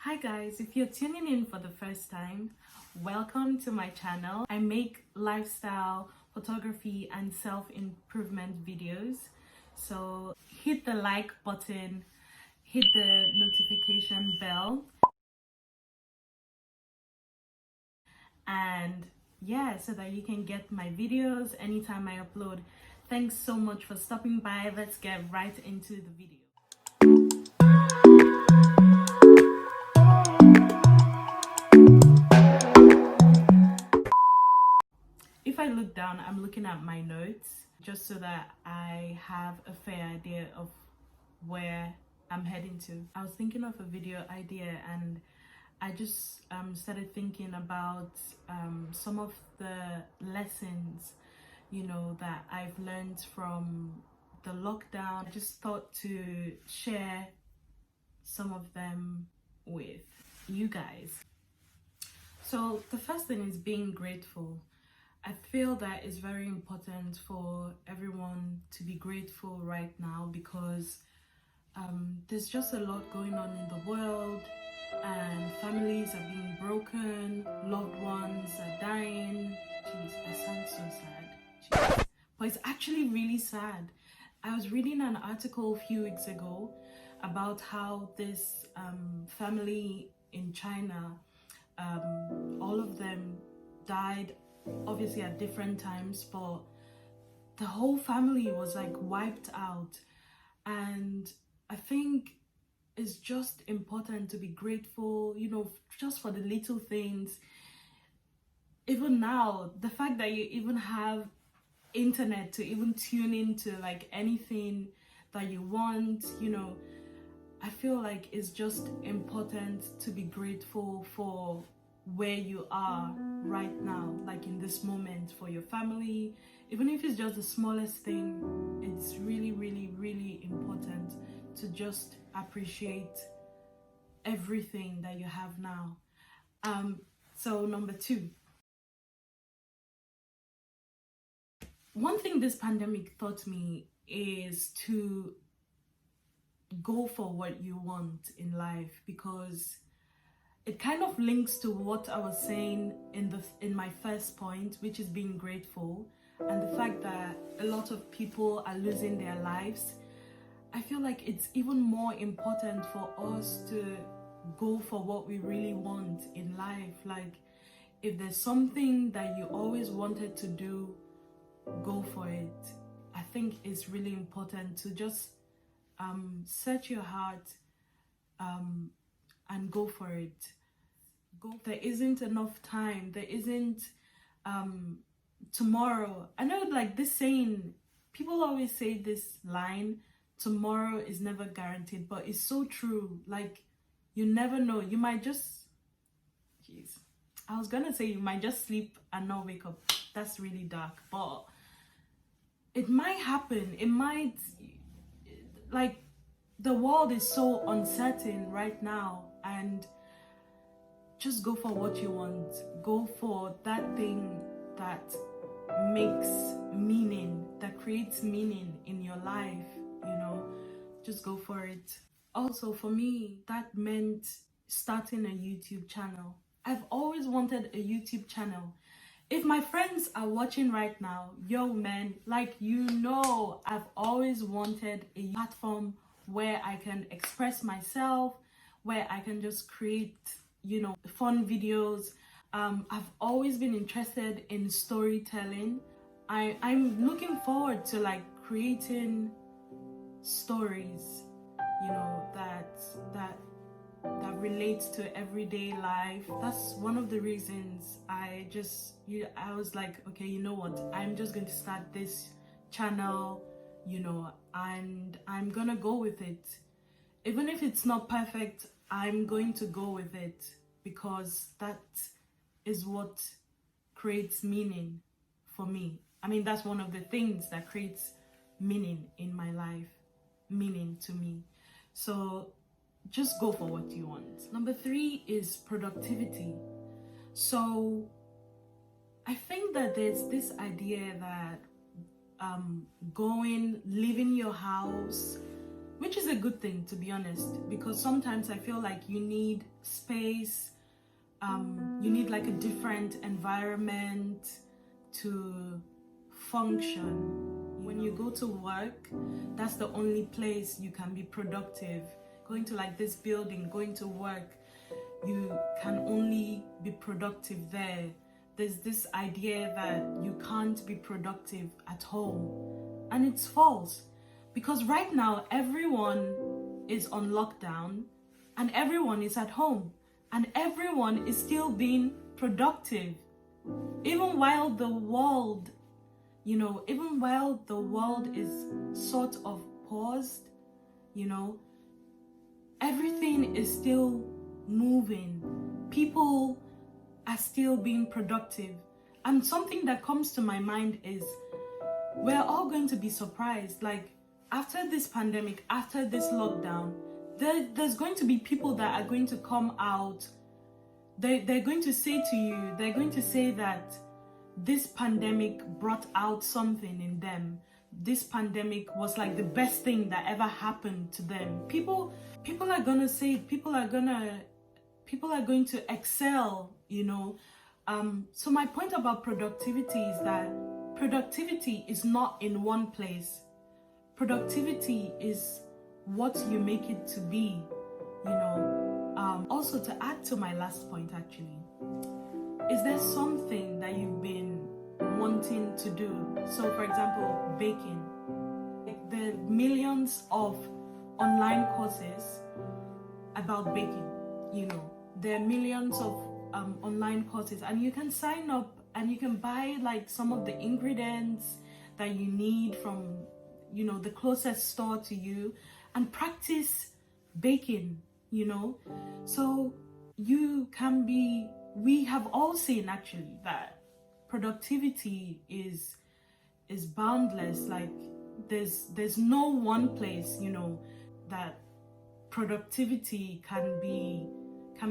Hi guys, if you're tuning in for the first time, welcome to my channel. I make lifestyle, photography and self-improvement videos. So hit the like button, hit the notification bell, and yeah, so that you can get my videos anytime I upload. Thanks so much for stopping by. Let's get right into the video. If I look down, I'm looking at my notes just so that I have a fair idea of where I'm heading to. I was thinking of a video idea and I just started thinking about some of the lessons, that I've learned from the lockdown. I just thought to share some of them with you guys. So the first thing is being grateful. I feel that it's very important for everyone to be grateful right now because there's just a lot going on in the world and families are being broken, loved ones are dying. Jeez, I sound so sad. Jeez. But it's actually really sad. I was reading an article a few weeks ago about how this family in China, all of them died obviously at different times, but the whole family was like wiped out. And I think it's just important to be grateful, just for the little things. Even now, the fact that you even have internet to even tune into like anything that you want, I feel like it's just important to be grateful for where you are right now, like in this moment, for your family. Even if it's just the smallest thing, it's really, really, really important to just appreciate everything that you have now. So number 2, one thing this pandemic taught me is to go for what you want in life, because it kind of links to what I was saying in my first point, which is being grateful, and the fact that a lot of people are losing their lives. I feel like it's even more important for us to go for what we really want in life. Like, if there's something that you always wanted to do, go for it. I think it's really important to just set your heart and go for it. There isn't enough time. There isn't tomorrow. I know, like, this saying, people always say this line, tomorrow is never guaranteed, but it's so true. Like, you never know. You might just, I was gonna say you might just sleep and not wake up. That's really dark, but it might happen. It might, like, the world is so uncertain right now, and just go for what you want. Go for that thing that makes meaning, that creates meaning in your life, just go for it. Also, for me, that meant starting a YouTube channel. I've always wanted a YouTube channel. If my friends are watching right now, yo man, like, I've always wanted a platform where I can express myself, where I can just create, fun videos. I've always been interested in storytelling. I'm looking forward to like creating stories, that relates to everyday life. That's one of the reasons I was like, okay, you know what? I'm just going to start this channel, and I'm gonna go with it. Even if it's not perfect, I'm going to go with it, because that is what creates meaning for me. I mean, that's one of the things that creates meaning in my life, meaning to me. So just go for what you want. Number 3 is productivity. So I think that there's this idea that leaving your house, which is a good thing, to be honest, because sometimes I feel like you need space, you need like a different environment to function. When you go to work, that's the only place you can be productive. Going to like this building, going to work, you can only be productive there. There's this idea that you can't be productive at home, and it's false, because right now everyone is on lockdown and everyone is at home and everyone is still being productive, even while the world, even while the world is sort of paused, everything is still moving. People are still being productive. And something that comes to my mind is we're all going to be surprised. Like, after this pandemic, after this lockdown, there's going to be people that are going to come out. They're going to say to you, they're going to say that this pandemic brought out something in them. This pandemic was like the best thing that ever happened to them. People are gonna say, people are going to excel, So my point about productivity is that productivity is not in one place. Productivity is what you make it to be, Also, to add to my last point, actually, is there something that you've been wanting to do? So, for example, baking. Like, there are millions of online courses about baking, There are millions of online courses, and you can sign up and you can buy like some of the ingredients that you need from, the closest store to you, and practice baking, So we have all seen actually that productivity is boundless. Like, there's no one place, that productivity can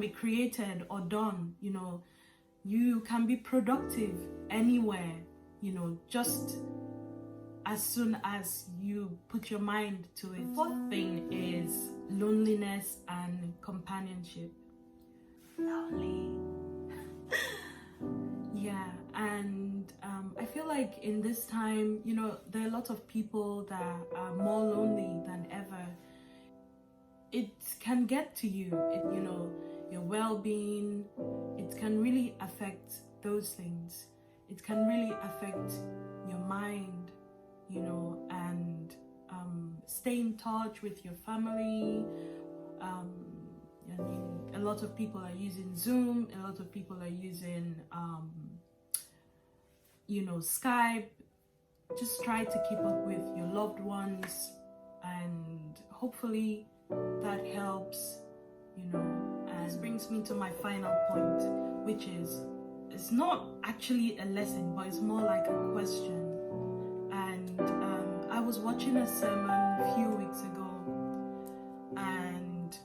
be created or done. You can be productive anywhere, just as soon as you put your mind to it. Fourth thing is loneliness and companionship. Lonely. Yeah, and I feel like in this time, there are a lot of people that are more lonely than ever. It can get to you, your well-being. It can really affect those things. It can really affect your mind, and stay in touch with your family. A lot of people are using Zoom. A lot of people are using, Skype. Just try to keep up with your loved ones, and hopefully that helps, And this brings me to my final point, which is, it's not actually a lesson, but it's more like a question. And I was watching a sermon a few weeks ago, and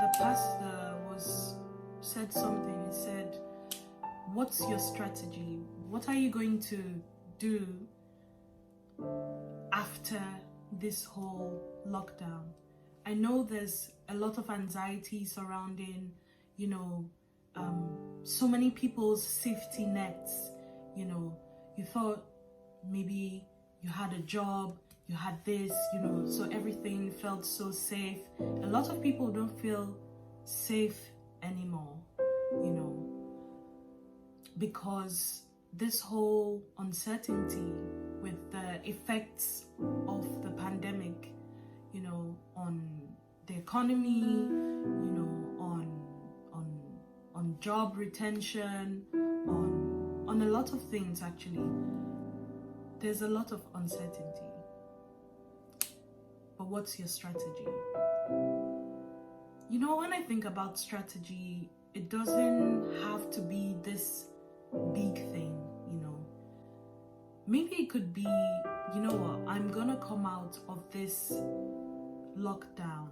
the pastor said something. He said, "What's your strategy? What are you going to do after this whole lockdown?" I know there's a lot of anxiety surrounding, so many people's safety nets. You thought maybe you had a job, you had this, so everything felt so safe. A lot of people don't feel safe anymore, because this whole uncertainty with the effects of the pandemic, on the economy, on job retention, on a lot of things. Actually, there's a lot of uncertainty. But what's your strategy? When I think about strategy, it doesn't have to be this big thing, Maybe it could be, I'm gonna come out of this lockdown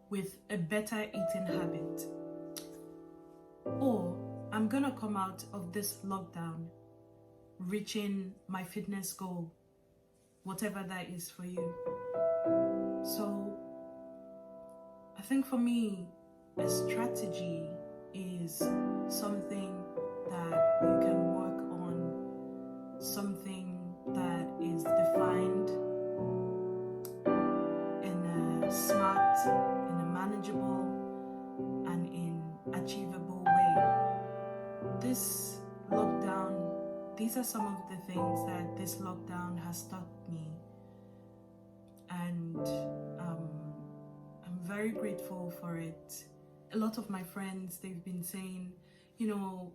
with a better eating habit, or I'm gonna come out of this lockdown reaching my fitness goal, whatever that is for you. So I think for me, a strategy is something that you can work on, something that is defined in a smart, in a manageable, and in achievable way. This lockdown, these are some of the things that this lockdown has taught me, and I'm very grateful for it. A lot of my friends, they've been saying, you know,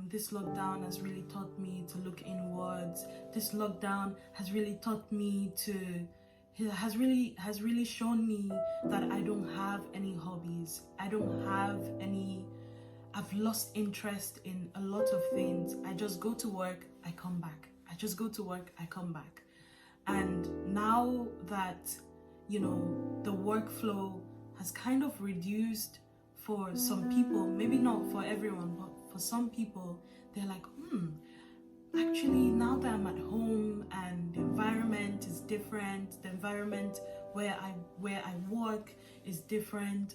this lockdown has really taught me to look inwards. This lockdown has really taught me to, has really shown me that I don't have any hobbies. I don't have any, I've lost interest in a lot of things. I just go to work, I come back. I just go to work, I come back. And now that, you know, the workflow has kind of reduced for some people, maybe not for everyone, but for some people, they're like, actually, now that I'm at home and the environment is different, the environment where I work is different,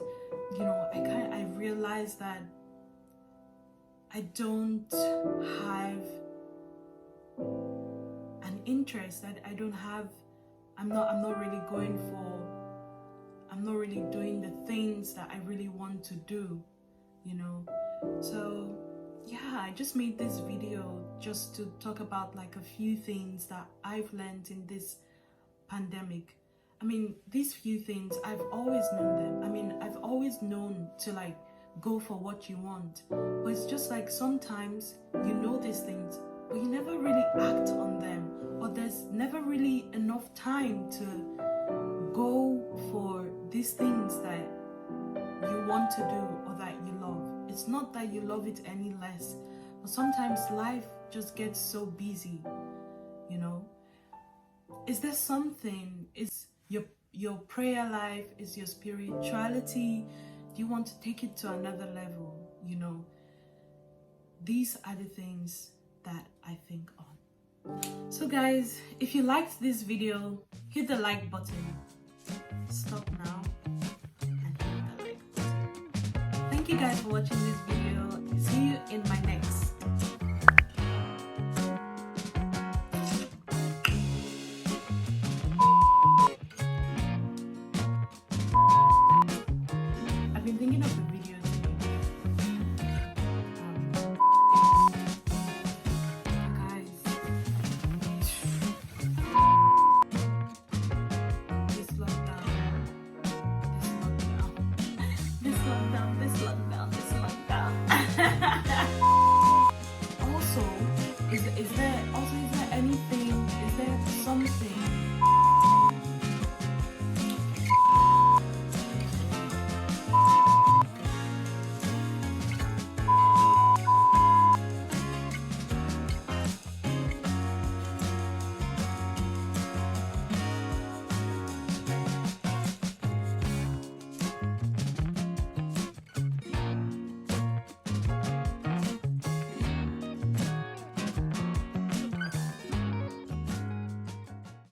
you know, I realize that I don't have an interest, that I don't have, I'm not really going for, I'm not really doing the things that I really want to do, you know. So yeah, I just made this video just to talk about like a few things that I've learned in this pandemic. I mean, these few things, I've always known them. I mean, I've always known to like go for what you want, but it's just like sometimes you know these things, but you never really act on them, or there's never really enough time to go for these things that you want to do or that you love. It's not that you love it any less, but sometimes life just gets so busy, you know. Is there something, is your prayer life, is your spirituality, do you want to take it to another level, you know? These are the things that I think on. So guys, if you liked this video, hit the like button. Stop now and hit the like button. Thank you guys for watching this video. See you in my next. I've been thinking of the video Also, is there anything, is there something